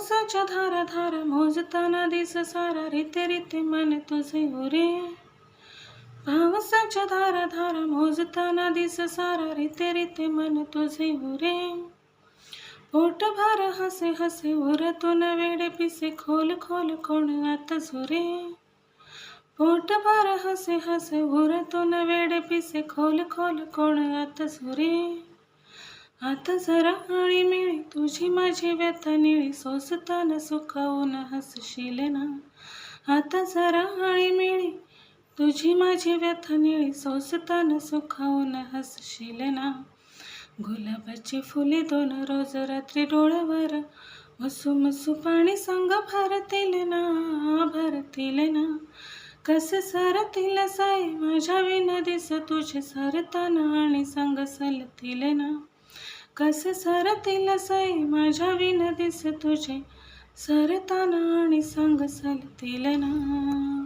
पावसाच्या धारा धारा मोजताना दिस सारा रीते रीते मन तुझे उरे. पावसाच्या धारा धारा मोजताना दिस सारा रीते रीते मन तुझे उरे. पोटभर हसे हसे उरतून वेडे पिसे खोल खोल कोण आत झुरे. पोटभर हसे हसे उरतून वेडे पिसे खोल खोल कोण आत झुरे. आता जरा आळीमिळी तुझी माझी व्यथा निळी सोसताना सुखावून हसशील ना. आता जरा आळीमिळी तुझी माझी व्यथा निळी सोसताना सुखावून हसशील ना. गुलाबाची फुले दोन रोज रात्री डोळ्यावर मसू मसू पाणी संग भरतील ना, भरतील ना. कसे सरतील साई माझ्या विन दिस तुझे सरताना आणि संग सलतील ना. कसे सरतील साई माझ्या विन दिस तुझे सरताना आणि संग सलतील ना.